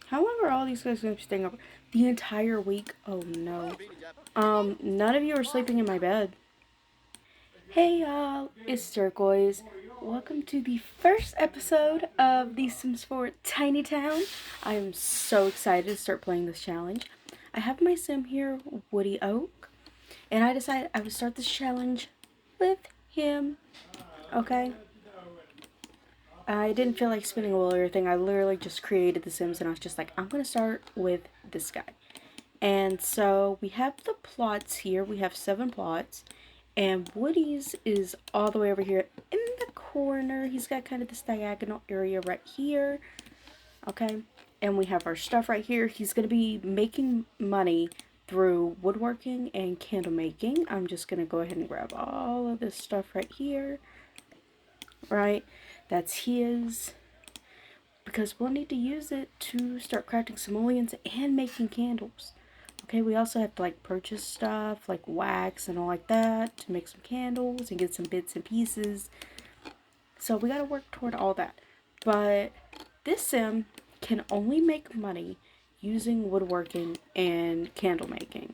How long are all these guys gonna be staying up? The entire week? Oh no. None of you are sleeping in my bed. Hey y'all, it's Turquoise. Welcome to the first episode of The Sims 4 Tiny Town. I am so excited to start playing this challenge. I have my sim here, Woody Oak, and I decided I would start this challenge with him. Okay? I didn't feel like spinning a wheel or anything. I literally just created the Sims and I was just like, I'm gonna start with this guy. And so we have the plots here. We have 7 plots. And Woody's is all the way over here in the corner. He's got kind of this diagonal area right here. Okay. And we have our stuff right here. He's going to be making money through woodworking and candle making. I'm just going to go ahead and grab all of this stuff right here. Right. That's his. Because we'll need to use it to start crafting simoleons and making candles. Okay, we also have to like purchase stuff like wax and all like that to make some candles and get some bits and pieces. So we gotta work toward all that. But this sim can only make money using woodworking and candle making.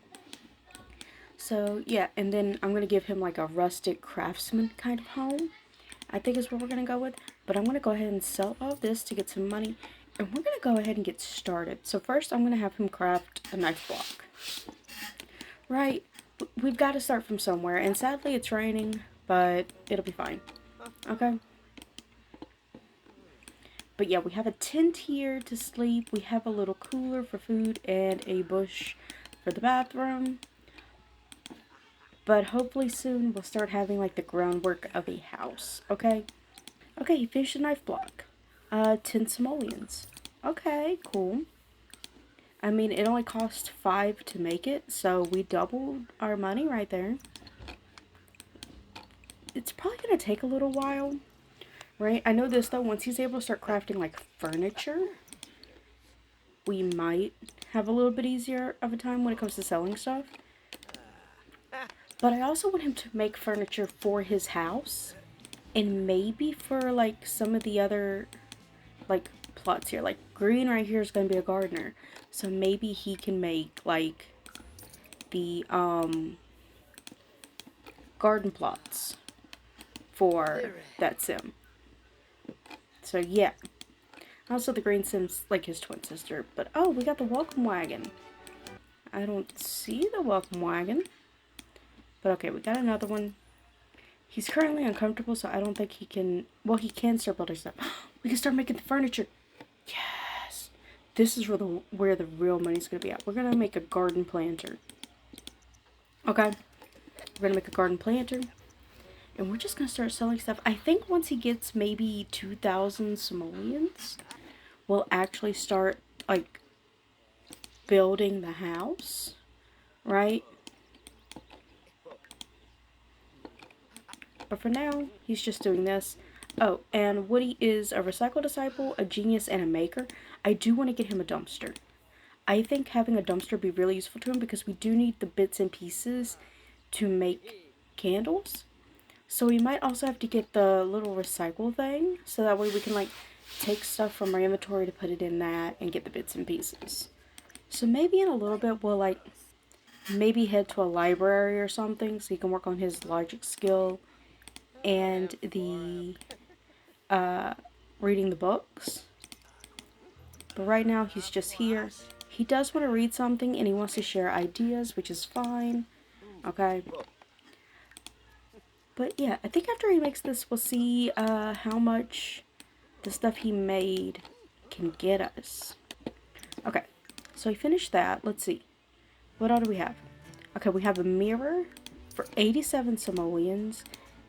So yeah, and then I'm gonna give him like a rustic craftsman kind of home, I think is what we're gonna go with. But I'm gonna go ahead and sell all this to get some money. And we're gonna go ahead and get started. So first I'm gonna have him craft a knife block. Right, we've got to start from somewhere, and sadly it's raining, but it'll be fine. Okay? But yeah, we have a tent here to sleep, we have a little cooler for food, and a bush for the bathroom. But hopefully soon we'll start having like the groundwork of a house, okay? Okay, he finished a knife block. 10 simoleons. Okay, cool. I mean, it only cost 5 to make it, so we doubled our money right there. It's probably going to take a little while, right? I know this, though, once he's able to start crafting, like, furniture, we might have a little bit easier of a time when it comes to selling stuff. But I also want him to make furniture for his house, and maybe for, like, some of the other, like, plots here. Like, green right here is going to be a gardener. So maybe he can make, like, the, garden plots for that sim. So, yeah. Also, the green sim's, like, his twin sister. But, oh, we got the welcome wagon. I don't see the welcome wagon. But, okay, we got another one. He's currently uncomfortable, so I don't think he can... Well, he can start building stuff. We can start making the furniture. Yes. This is where the real money's going to be at. We're going to make a garden planter. Okay. We're going to make a garden planter. And we're just going to start selling stuff. I think once he gets maybe 2,000 simoleons, we'll actually start, like, building the house. Right? But for now, he's just doing this. Oh, and Woody is a recycle disciple, a genius, and a maker. I do want to get him a dumpster. I think having a dumpster would be really useful to him because we do need the bits and pieces to make candles. So we might also have to get the little recycle thing so that way we can like take stuff from our inventory to put it in that and get the bits and pieces. So maybe in a little bit we'll like maybe head to a library or something so he can work on his logic skill and the reading the books. But right now he's just here. He does want to read something and he wants to share ideas, which is fine. Okay. But yeah, I think after he makes this, we'll see how much the stuff he made can get us. Okay, so he finished that. Let's see. What all do we have? Okay, we have a mirror for 87 simoleons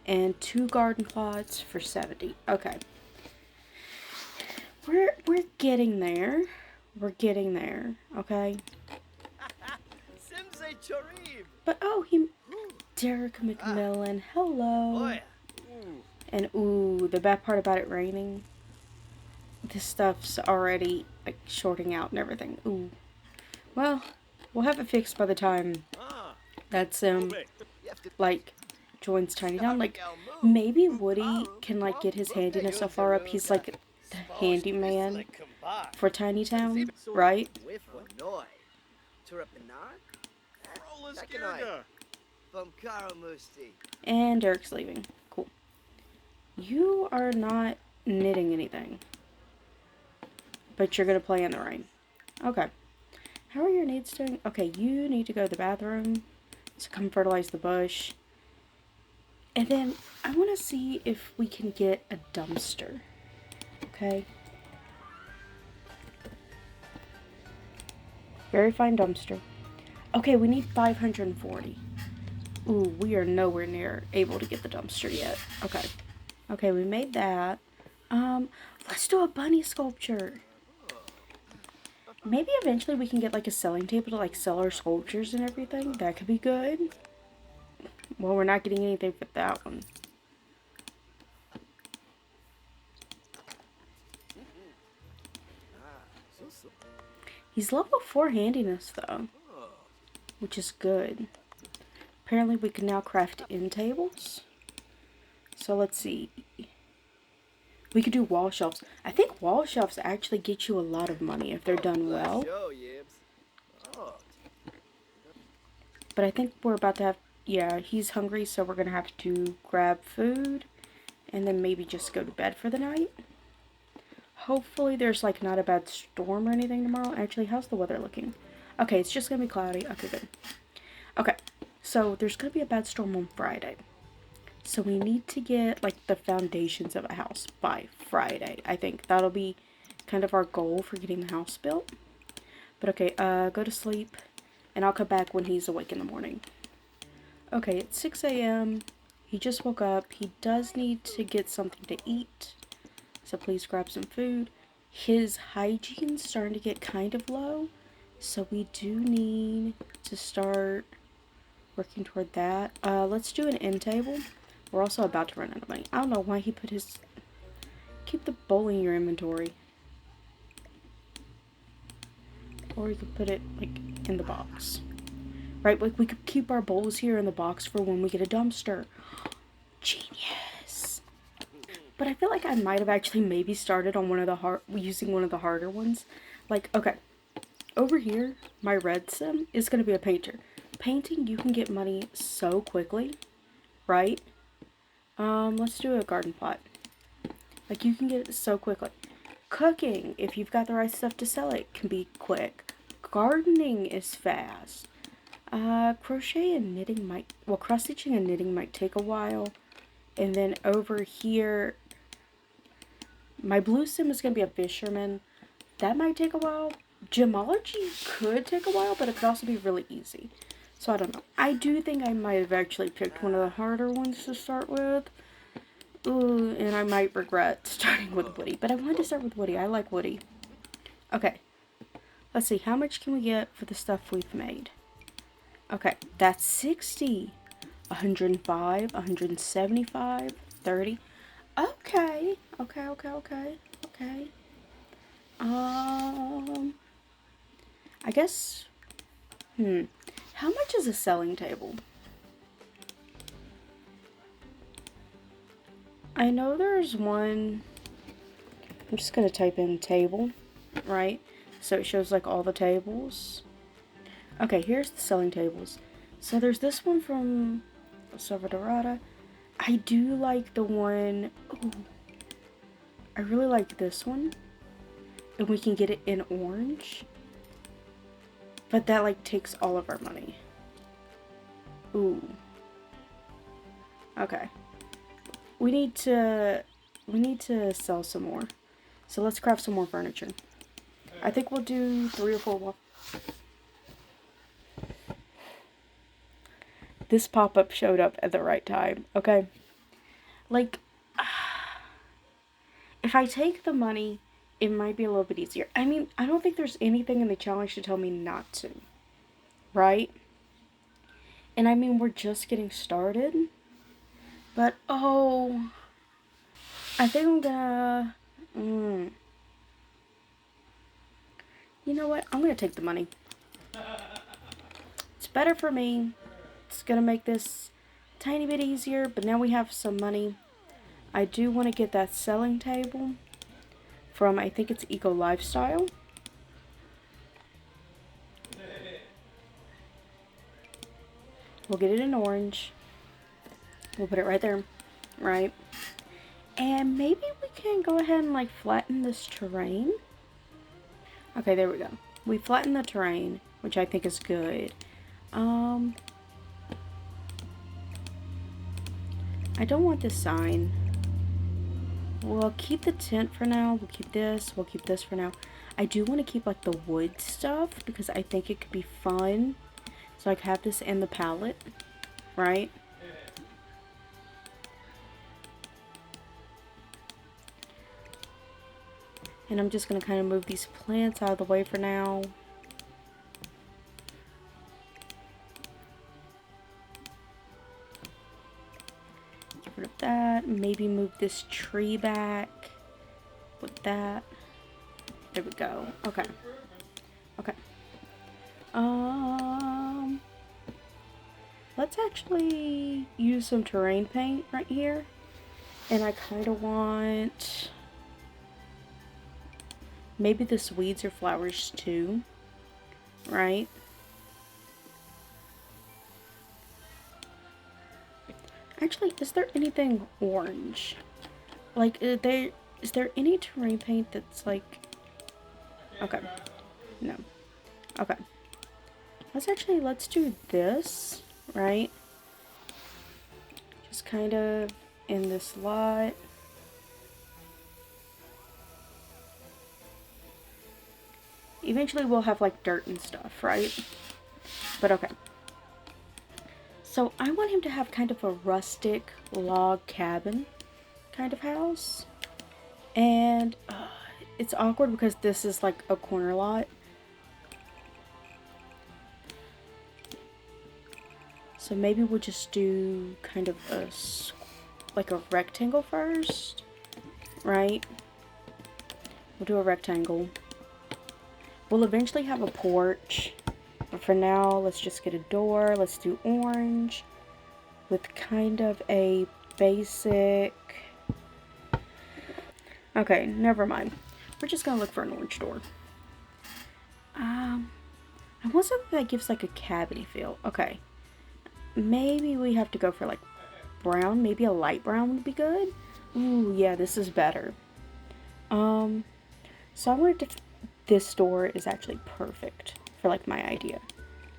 and 2 garden plots for 70. Okay. We're getting there. We're getting there, okay? But oh, Derek McMillan, hello. And ooh, the bad part about it raining, this stuff's already like shorting out and everything. Ooh. Well, we'll have it fixed by the time that's like joins Tiny Town. Like maybe Woody can like get his handiness so far up. He's like the handyman for Tiny Town, right? And Derek's leaving. Cool. You are not knitting anything, but you're gonna play in the rain. Okay. How are your needs doing? Okay, you need to go to the bathroom to come fertilize the bush. And then I want to see if we can get a dumpster. Okay. Very fine dumpster. Okay, we need 540. Ooh, we are nowhere near able to get the dumpster yet. Okay. Okay, we made that. Let's do a bunny sculpture. Maybe eventually we can get like a selling table to like sell our sculptures and everything. That could be good. Well, we're not getting anything for that one. He's level 4 handiness though, which is good. Apparently we can now craft end tables. So let's see. We could do wall shelves. I think wall shelves actually get you a lot of money if they're done well. But I think we're about to have... Yeah, he's hungry, so we're going to have to grab food. And then maybe just go to bed for the night. Hopefully there's like not a bad storm or anything tomorrow. Actually, how's the weather looking? Okay, it's just going to be cloudy. Okay, good. Okay, so there's going to be a bad storm on Friday. So we need to get like the foundations of a house by Friday. I think that'll be kind of our goal for getting the house built. But okay, go to sleep. And I'll come back when he's awake in the morning. Okay, it's 6 a.m. He just woke up. He does need to get something to eat. So please grab some food. His hygiene's starting to get kind of low. So we do need to start working toward that. Let's do an end table. We're also about to run out of money. I don't know why he put his... Keep the bowl in your inventory. Or you could put it, like, in the box. Right? Like, we could keep our bowls here in the box for when we get a dumpster. Genius! But I feel like I might have actually maybe started on one of the using one of the harder ones. Like, okay. Over here, my red sim is going to be a painter. Painting, you can get money so quickly. Right? Let's do a garden plot. Like, you can get it so quickly. Cooking, if you've got the right stuff to sell it, can be quick. Gardening is fast. Crochet and knitting might... Well, cross-stitching and knitting might take a while. And then over here... My blue sim is going to be a fisherman. That might take a while. Gemology could take a while, but it could also be really easy. So I don't know. I do think I might have actually picked one of the harder ones to start with. Ooh, and I might regret starting with Woody. But I wanted to start with Woody. I like Woody. Okay. Let's see. How much can we get for the stuff we've made? Okay. That's 60. 105. 175. 30. Okay. Okay. I guess... How much is a selling table? I know there's one... I'm just going to type in table, right? So it shows like all the tables. Okay, here's the selling tables. So there's this one from Salvadorada. I do like the one... Ooh, I really like this one. And we can get it in orange. But that like takes all of our money. Ooh. Okay. We need to sell some more. So let's craft some more furniture. I think we'll do 3 or 4 more. This pop-up showed up at the right time, okay? Like, if I take the money, it might be a little bit easier. I mean, I don't think there's anything in the challenge to tell me not to. Right? And I mean, we're just getting started. But, oh... I think I'm gonna... You know what? I'm gonna take the money. It's better for me. It's gonna make this a tiny bit easier, but now we have some money. I do want to get that selling table from, I think it's Eco Lifestyle. We'll get it in orange. We'll put it right there, right? And maybe we can go ahead and like flatten this terrain. Okay, there we go. We flatten the terrain, which I think is good. I don't want this sign. We'll keep the tent for now. We'll keep this. We'll keep this for now. I do want to keep like the wood stuff because I think it could be fun. So I can have this in the palette, right? And I'm just going to kind of move these plants out of the way for now. Get rid of that. Maybe move this tree back with that. There we go. Okay. Okay. Let's actually use some terrain paint right here. And I kind of want maybe this weeds or flowers too, right? Actually, is there anything orange? Like, is there any terrain paint that's like... Okay. No. Okay. Let's do this, right? Just kind of in this lot. Eventually we'll have like dirt and stuff, right? But okay. So I want him to have kind of a rustic log cabin kind of house. And it's awkward because this is like a corner lot. So maybe we'll just do kind of like a rectangle first, right? We'll do a rectangle. We'll eventually have a porch, but for now, let's just get a door. Let's do orange with kind of a basic... Okay, never mind. We're just gonna look for an orange door. I want something that gives like a cabiny feel. Okay. Maybe we have to go for like brown. Maybe a light brown would be good. Ooh, yeah, this is better. So I wanted to... This door is actually perfect for like my idea.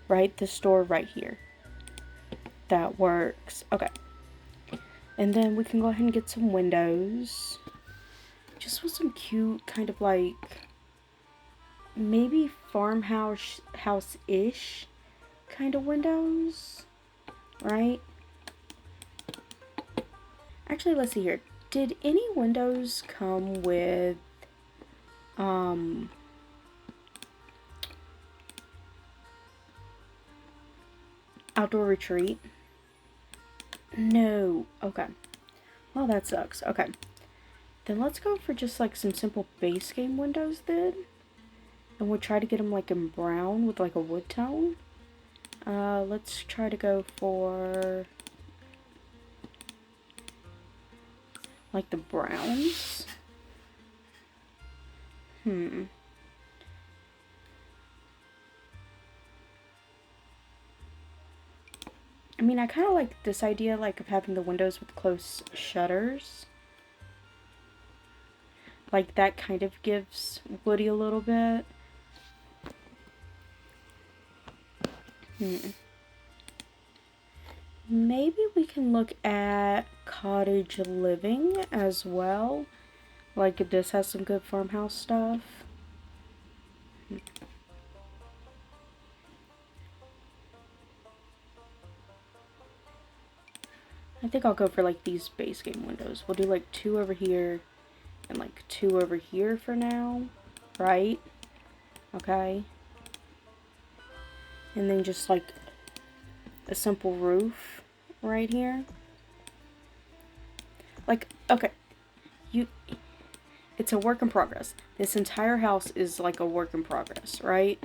Right? This door right here. That works. Okay. And then we can go ahead and get some windows. Just with some cute kind of like... maybe farmhouse house-ish kind of windows. Right? Actually, let's see here. Did any windows come with outdoor retreat? No. Okay. Well, that sucks. Okay. Then let's go for just like some simple base game windows then. And we'll try to get them like in brown with like a wood tone. Let's try to go for like the browns. I mean, I kind of like this idea, like, of having the windows with close shutters. Like, that kind of gives Woody a little bit. Maybe we can look at cottage living as well. Like, this has some good farmhouse stuff. I think I'll go for like these base game windows. We'll do like 2 over here and like 2 over here for now, right? Okay. And then just like a simple roof right here. Like, okay, it's a work in progress. This entire house is like a work in progress, right?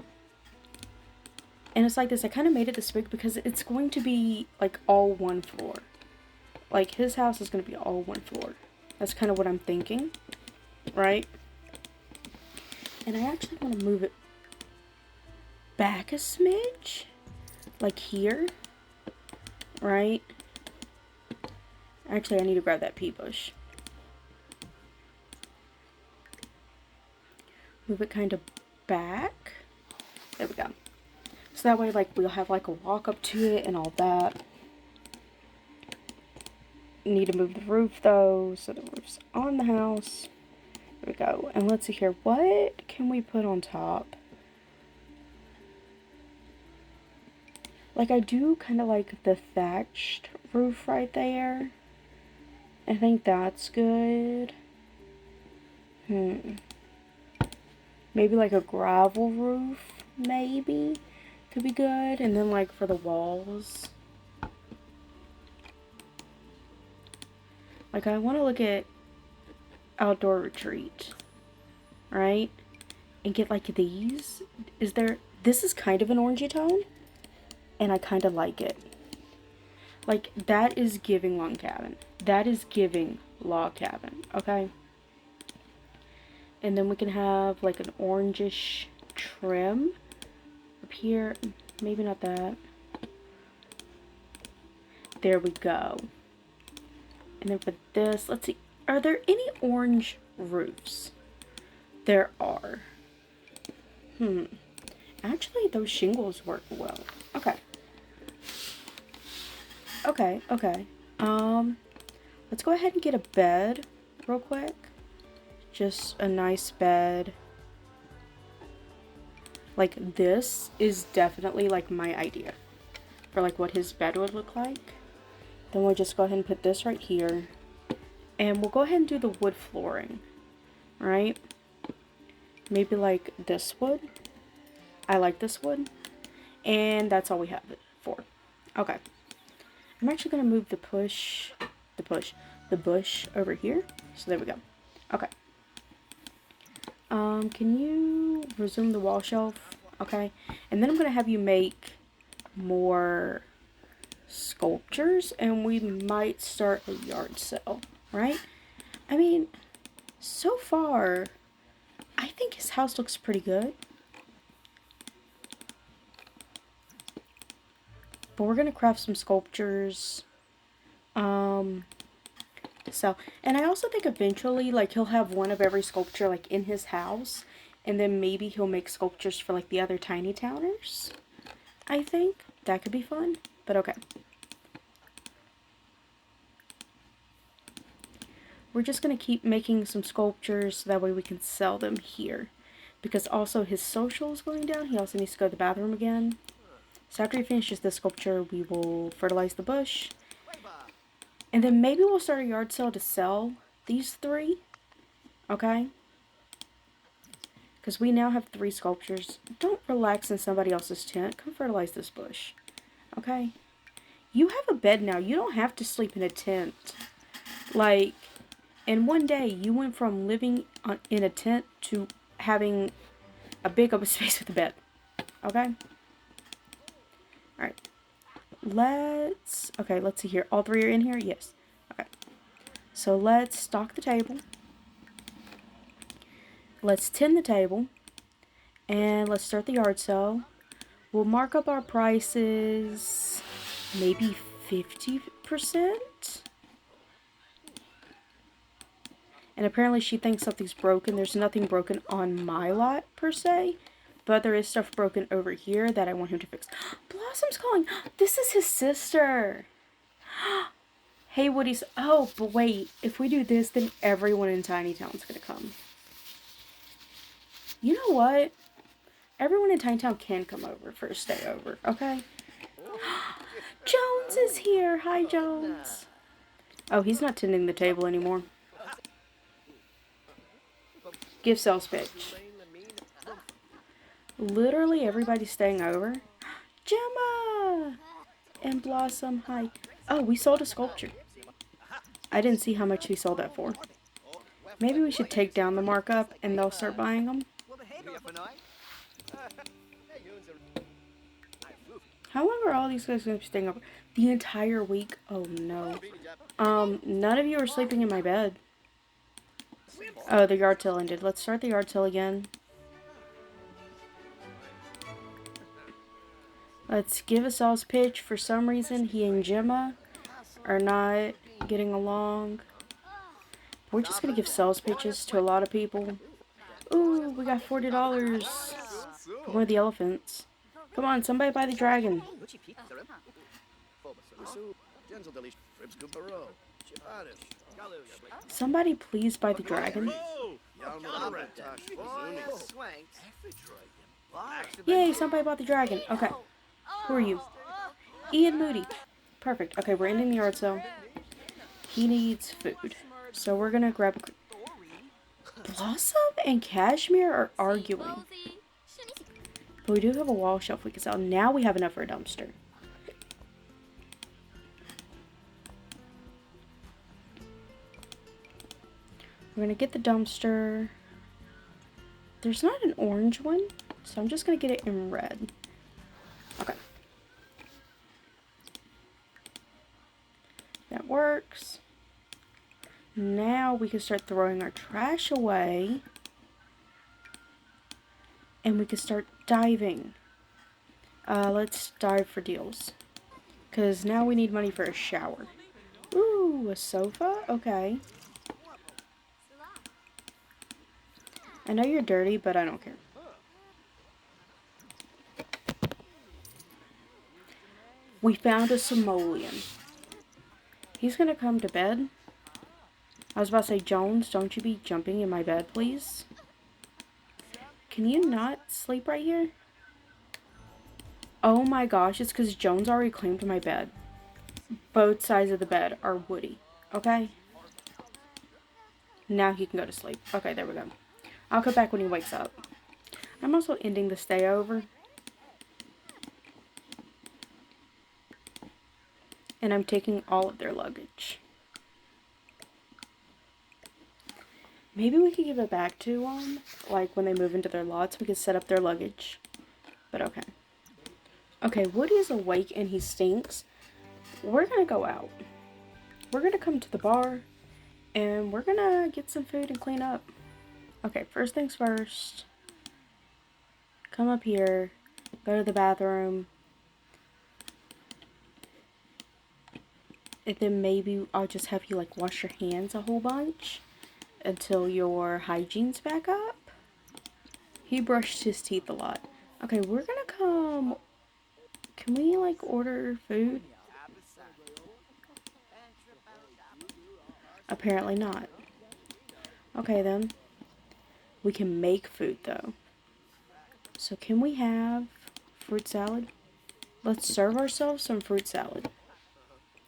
And it's like this, I kind of made it this big because it's going to be like all one floor. Like, his house is going to be all one floor. That's kind of what I'm thinking, right? And I actually want to move it back a smidge. Like here. Right? Actually, I need to grab that pea bush. Move it kind of back. There we go. So that way, like, we'll have, like, a walk up to it and all that. Need to move the roof, though, so the roof's on the house. There we go. And let's see here. What can we put on top? Like, I do kind of like the thatched roof right there. I think that's good. Maybe like a gravel roof, maybe. Could be good. And then like for the walls. Like I want to look at outdoor retreat. Right? And get like these. This is kind of an orangey tone. And I kind of like it. Like that is giving log cabin. That is giving log cabin. Okay? And then we can have like an orangish trim up here. Maybe not that. There we go. And then for this, let's see. Are there any orange roofs? There are. Actually, those shingles work well. Okay. Okay. Let's go ahead and get a bed real quick. Just a nice bed. Like this is definitely like my idea for like what his bed would look like. Then we'll just go ahead and put this right here. And we'll go ahead and do the wood flooring. Right? Maybe like this wood. I like this wood. And that's all we have it for. Okay. I'm actually going to move the bush over here. So there we go. Okay. Can you resume the wall shelf? Okay. And then I'm going to have you make more sculptures. And we might start a yard sale. Right? I mean, so far, I think his house looks pretty good. But we're going to craft some sculptures. So, and I also think eventually, like, he'll have one of every sculpture, like, in his house. And then maybe he'll make sculptures for, like, the other tiny towners. I think. That could be fun. But okay. We're just going to keep making some sculptures so that way we can sell them here. Because also his social is going down. He also needs to go to the bathroom again. So after he finishes this sculpture, we will fertilize the bush. And then maybe we'll start a yard sale to sell these 3. Okay? Because we now have 3 sculptures. Don't relax in somebody else's tent. Come fertilize this bush. Okay? You have a bed now. You don't have to sleep in a tent. Like, in one day, you went from living in a tent to having a big open space with a bed. Okay? Alright. Let's see here. All 3 are in here? Yes. Okay. So let's stock the table. Let's tend the table. And let's start the yard sale. We'll mark up our prices maybe 50%. And apparently she thinks something's broken. There's nothing broken on my lot per se. But there is stuff broken over here that I want him to fix. Blossom's calling. This is his sister. Hey, Woody's. Oh, but wait. If we do this, then everyone in Tiny Town's going to come. You know what? Everyone in Tiny Town can come over for a stay over, okay? Jones is here. Hi, Jones. Oh, he's not tending the table anymore. Give sales pitch. Literally everybody's staying over. Gemma! And Blossom, hi. Oh, we sold a sculpture. I didn't see how much we sold that for. Maybe we should take down the markup and they'll start buying them. How long are all these guys going to be staying over? The entire week? Oh, no. None of you are sleeping in my bed. Oh, the yard sale ended. Let's start the yard sale again. Let's give a sauce pitch. For some reason, he and Gemma are not getting along. We're just gonna give sales pitches to a lot of people. Ooh, we got $40 for one of the elephants. Come on, somebody buy the dragon. Somebody please buy the dragon. Yay, somebody bought the dragon. Okay. Who are you? Ian Moody. Perfect. Okay, we're ending the yard sale. He needs food. So we're gonna grab Blossom and Cashmere are arguing. But we do have a wall shelf we can sell. Now we have enough for a dumpster. We're gonna get the dumpster. There's not an orange one, so I'm just gonna get it in red. Okay. That works. Now we can start throwing our trash away. And we can start diving. Let's dive for deals. Because now we need money for a shower. Ooh, a sofa? Okay. I know you're dirty, but I don't care. We found a simoleon. He's gonna come to bed. I was about to say, Jones, don't you be jumping in my bed, please? Can you not sleep right here? Oh my gosh, it's because Jones already claimed my bed. Both sides of the bed are woody. Okay? Now he can go to sleep. Okay, there we go. I'll come back when he wakes up. I'm also ending the stay over. And I'm taking all of their luggage. Maybe we could give it back to them. Like when they move into their lots, we could set up their luggage. But okay. Okay, Woody is awake and he stinks. We're gonna go out. We're gonna come to the bar. And we're gonna get some food and clean up. Okay, first things first. Come up here. Go to the bathroom. And then maybe I'll just have you like wash your hands a whole bunch until your hygiene's back up. He brushed his teeth a lot. Okay, we're gonna come. Can we like order food? Apparently not. Okay then. We can make food though. So can we have fruit salad? Let's serve ourselves some fruit salad.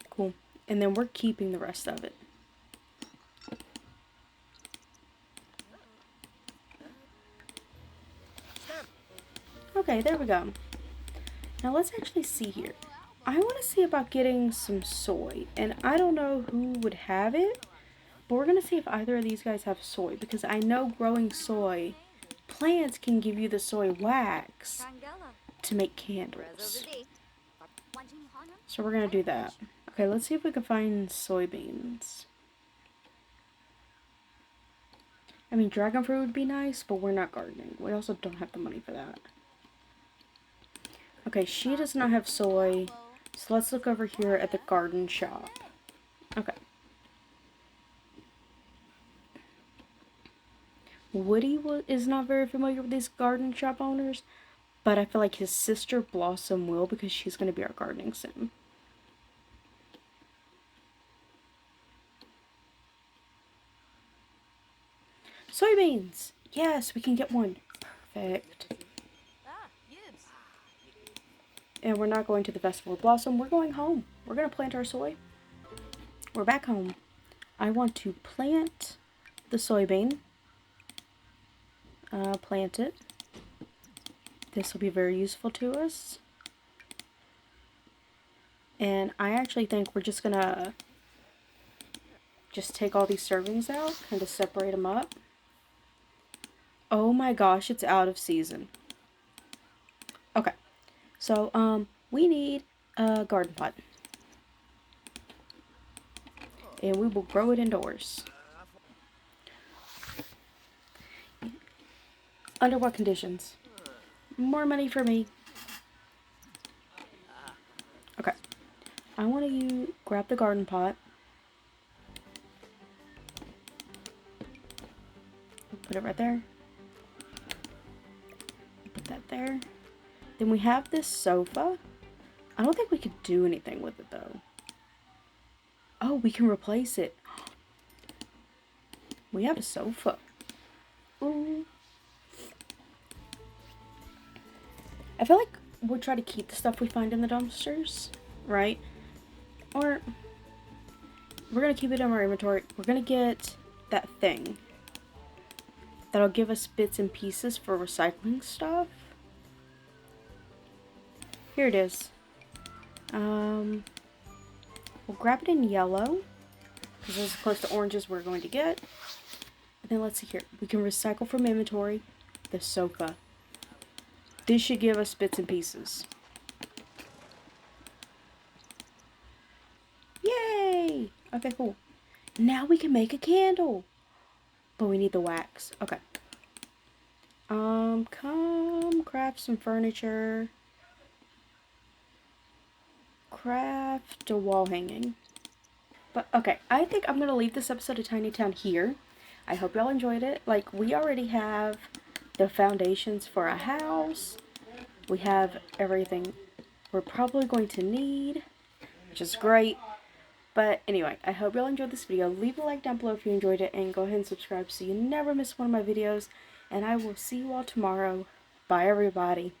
Cool. And then we're keeping the rest of it. Okay, there we go. Now let's actually see here. I want to see about getting some soy. And I don't know who would have it. But we're going to see if either of these guys have soy. Because I know growing soy, plants can give you the soy wax to make candles. So we're going to do that. Okay, let's see if we can find soybeans. I mean, dragon fruit would be nice, but we're not gardening. We also don't have the money for that. Okay, she does not have soy. So let's look over here at the garden shop. Okay. Woody is not very familiar with these garden shop owners, but I feel like his sister Blossom will because she's going to be our gardening sim. Soybeans! Yes, we can get one. Perfect. And we're not going to the Festival of Blossom. We're going home. We're going to plant our soy. We're back home. I want to plant the soybean. Plant it. This will be very useful to us. And I actually think we're just going to take all these servings out. Kind of separate them up. Oh my gosh, it's out of season. Okay. So, we need a garden pot. And we will grow it indoors. Under what conditions? More money for me. I want to grab the garden pot. Put it right there. Put that there. Then we have this sofa. I don't think we could do anything with it though. Oh, we can replace it. We have a sofa. Ooh. I feel like we'll try to keep the stuff we find in the dumpsters, right? Or we're gonna keep it in our inventory. We're gonna get that thing that'll give us bits and pieces for recycling stuff. Here it is. We'll grab it in yellow because this is close to oranges we're going to get. And then let's see here. We can recycle from inventory the sofa. This should give us bits and pieces. Yay! Okay, cool. Now we can make a candle. But we need the wax. Okay. Come craft some furniture. Craft a wall hanging. But okay, I think I'm gonna leave this episode of Tiny Town here. I hope y'all enjoyed it. Like, we already have the foundations for a house. We have everything we're probably going to need, which is great. But anyway, I hope y'all enjoyed this video. Leave a like down below if you enjoyed it, and go ahead and subscribe so you never miss one of my videos. And I will see you all tomorrow. Bye, everybody.